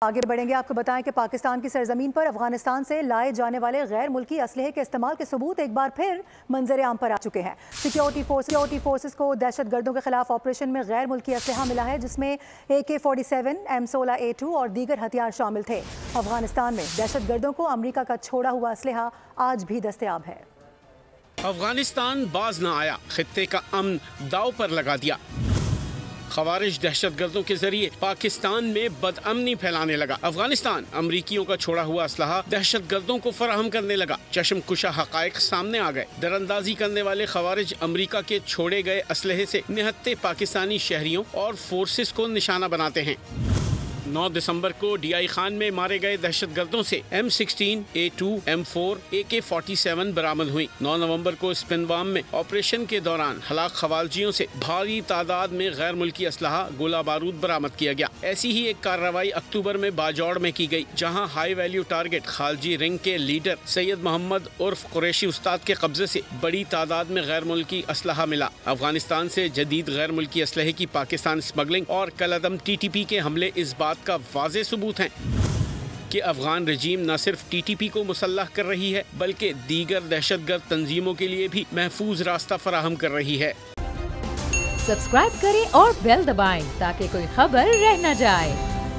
आगे बढ़ेंगे। आपको बताएं कि पाकिस्तान की सरजमीन पर अफगानिस्तान से लाए जाने वाले गैर मुल्की असलहे के इस्तेमाल के सबूत एक बार फिर मंजर आम पर आ चुके हैं। सिक्योरिटी फोर्सेस को दहशत गर्दों के खिलाफ ऑपरेशन में गैर मुल्की असलहा मिला है, जिसमें AK-47, M16A2 और दीगर हथियार शामिल थे। अफगानिस्तान में दहशत गर्दों को अमरीका का छोड़ा हुआ असलहा आज भी दस्तयाब है। अफगानिस्तान बाज न आया, खित्ते का अमन दाव पर लगा दिया। खवारिज दहशत गर्दों के जरिए पाकिस्तान में बदअमनी फैलाने लगा। अफगानिस्तान अमरीकियों का छोड़ा हुआ असलहा दहशत गर्दों को फराहम करने लगा। चश्मकुशा हकायक सामने आ गए। दरअंदाजी करने वाले खवारिज अमरीका के छोड़े गए असलहे से निहत्ते पाकिस्तानी शहरियों और फोर्सेस को निशाना बनाते हैं। 9 दिसंबर को DI खान में मारे गए दहशत गर्दों से M16, A2, M4, AK-47 बरामद हुई। 9 नवंबर को स्पिनवाम में ऑपरेशन के दौरान हलाक खवालजियों से भारी तादाद में गैर मुल्की असलहा गोला बारूद बरामद किया गया। ऐसी ही एक कार्रवाई अक्टूबर में बाजौड़ में की गई, जहां हाई वैल्यू टारगेट खालजी रिंग के लीडर सैयद मोहम्मद उर्फ कुरैशी उस्ताद के कब्जे से बड़ी तादाद में गैर मुल्की असलहा मिला। अफगानिस्तान से जदीद गैर मुल्की असलहे की पाकिस्तान स्मगलिंग और कलअदम TTP के हमले इस बात का वाज़े सबूत हैं कि अफगान रजीम न सिर्फ TTP को मुसल्लह कर रही है, बल्कि दीगर दहशतगर्द तंजीमों के लिए भी महफूज रास्ता फराहम कर रही है। सब्सक्राइब करें और बेल दबाएं ताकि कोई खबर रह न जाए।